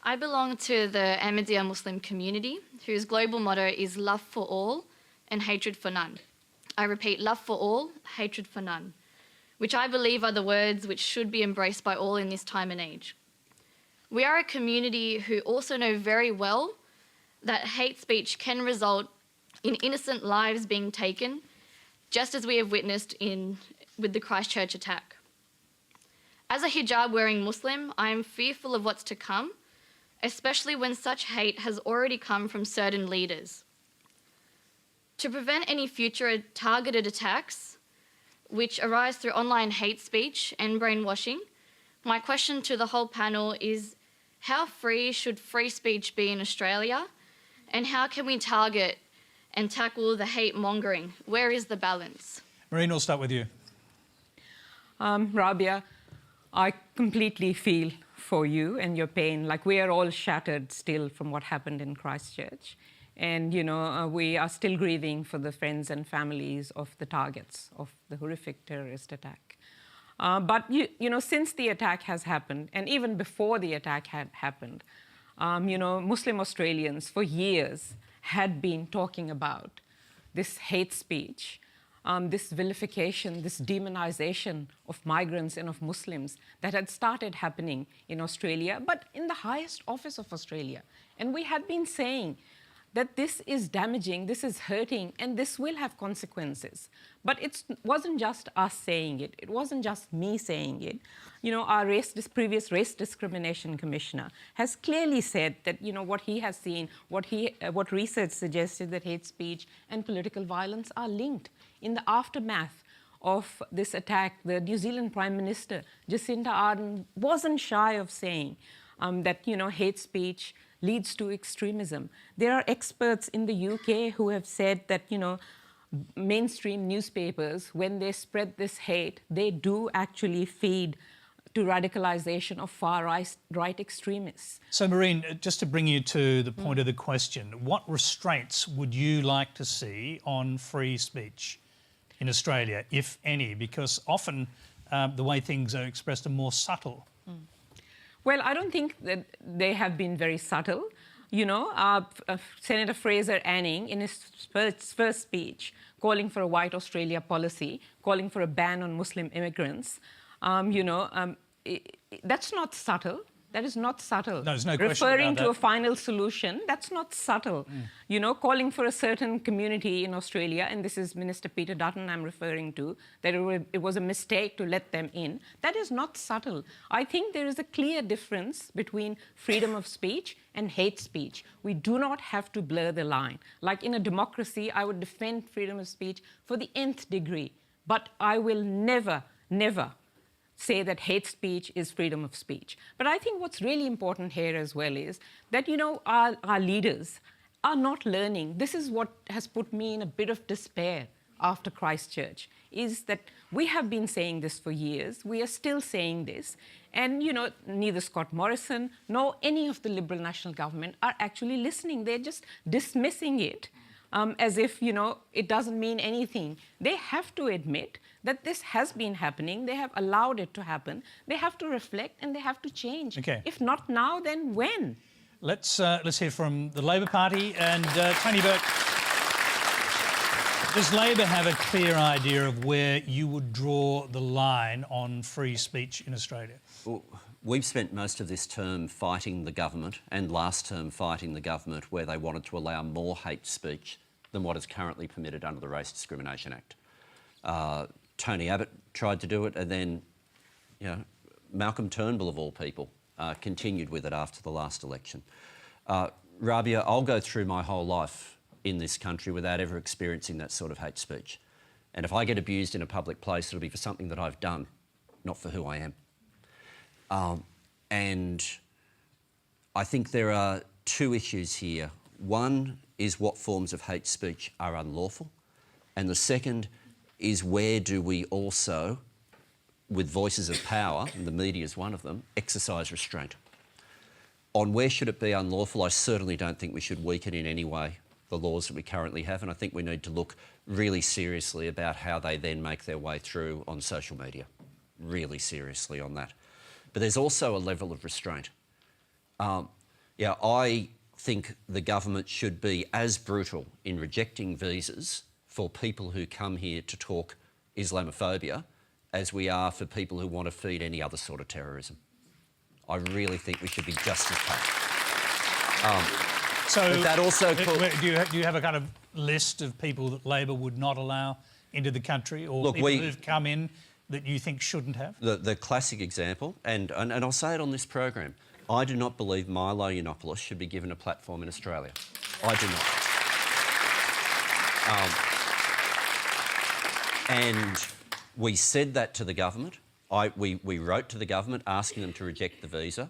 I belong to the Ahmadiyya Muslim community, whose global motto is love for all and hatred for none. I repeat, love for all, hatred for none, which I believe are the words which should be embraced by all in this time and age. We are a community who also know very well that hate speech can result in innocent lives being taken, just as we have witnessed with the Christchurch attack. As a hijab-wearing Muslim, I am fearful of what's to come, especially when such hate has already come from certain leaders. To prevent any future targeted attacks, which arise through online hate speech and brainwashing, my question to the whole panel is, how free should free speech be in Australia? And how can we target and tackle the hate mongering? Where is the balance? Marine, we'll start with you. Rabia, I completely feel for you and your pain. Like, we are all shattered still from what happened in Christchurch. And, we are still grieving for the friends and families of the targets of the horrific terrorist attack. But, since the attack has happened, and even before the attack had happened, Muslim Australians for years had been talking about this hate speech, this vilification, this demonization of migrants and of Muslims that had started happening in Australia, but in the highest office of Australia. And we had been saying that this is damaging, this is hurting, and this will have consequences. But it wasn't just us saying it. It wasn't just me saying it. Our previous Race Discrimination Commissioner has clearly said that, what he has seen, what research suggested that hate speech and political violence are linked. In the aftermath of this attack, the New Zealand Prime Minister, Jacinda Ardern, wasn't shy of saying that, hate speech leads to extremism. There are experts in the UK who have said that, mainstream newspapers, when they spread this hate, they do actually feed to radicalization of far-right extremists. So, Marine, just to bring you to the point of the question, what restraints would you like to see on free speech in Australia, if any? Because often the way things are expressed are more subtle. Well, I don't think that they have been very subtle. Senator Fraser Anning, in his first speech, calling for a white Australia policy, calling for a ban on Muslim immigrants, that's not subtle. That is not subtle. No, there's no question Referring about to that. a final solution, that's not subtle. Calling for a certain community in Australia, and this is Minister Peter Dutton I'm referring to, that it was a mistake to let them in, that is not subtle. I think there is a clear difference between freedom of speech and hate speech. We do not have to blur the line. Like in a democracy, I would defend freedom of speech for the nth degree, but I will never, never say that hate speech is freedom of speech. But I think what's really important here as well is that, our leaders are not learning. This is what has put me in a bit of despair after Christchurch, is that we have been saying this for years. We are still saying this. And, neither Scott Morrison nor any of the Liberal National Government are actually listening. They're just dismissing it as if, it doesn't mean anything. They have to admit that this has been happening. They have allowed it to happen. They have to reflect and they have to change. Okay. If not now, then when? Let's hear from the Labor Party and Tony Burke. Does Labor have a clear idea of where you would draw the line on free speech in Australia? Well, we've spent most of this term fighting the government, and last term fighting the government, where they wanted to allow more hate speech than what is currently permitted under the Racial Discrimination Act. Tony Abbott tried to do it, and then, Malcolm Turnbull, of all people, continued with it after the last election. Rabia, I'll go through my whole life in this country without ever experiencing that sort of hate speech. And if I get abused in a public place, it'll be for something that I've done, not for who I am. And I think there are two issues here. One is what forms of hate speech are unlawful, and the second is where do we also, with voices of power, and the media is one of them, exercise restraint. On where should it be unlawful, I certainly don't think we should weaken in any way the laws that we currently have, and I think we need to look really seriously about how they then make their way through on social media. Really seriously on that. But there's also a level of restraint. Yeah, I think the government should be as brutal in rejecting visas for people who come here to talk Islamophobia as we are for people who want to feed any other sort of terrorism. I really think we should be just as tough. So But that also do you have a kind of list of people that Labor would not allow into the country, or Look, people who've come in that you think shouldn't have? The classic example, and I'll say it on this program, I do not believe Milo Yiannopoulos should be given a platform in Australia. I do not. And we said that to the government. We wrote to the government asking them to reject the visa.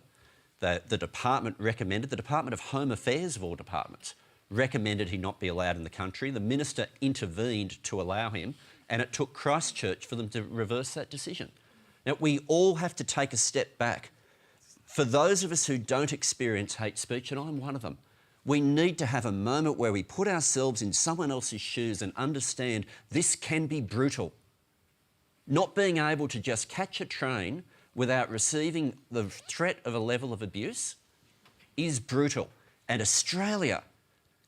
The department recommended, the Department of Home Affairs of all departments, recommended he not be allowed in the country. The minister intervened to allow him, and it took Christchurch for them to reverse that decision. Now, we all have to take a step back. For those of us who don't experience hate speech, and I'm one of them, we need to have a moment where we put ourselves in someone else's shoes and understand this can be brutal. Not being able to just catch a train without receiving the threat of a level of abuse is brutal. And Australia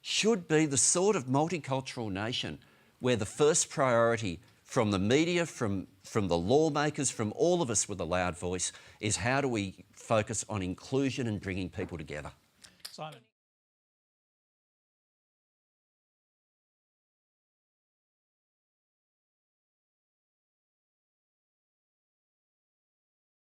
should be the sort of multicultural nation where the first priority from the media, from the lawmakers, from all of us with a loud voice, is how do we focus on inclusion and bringing people together. Simon.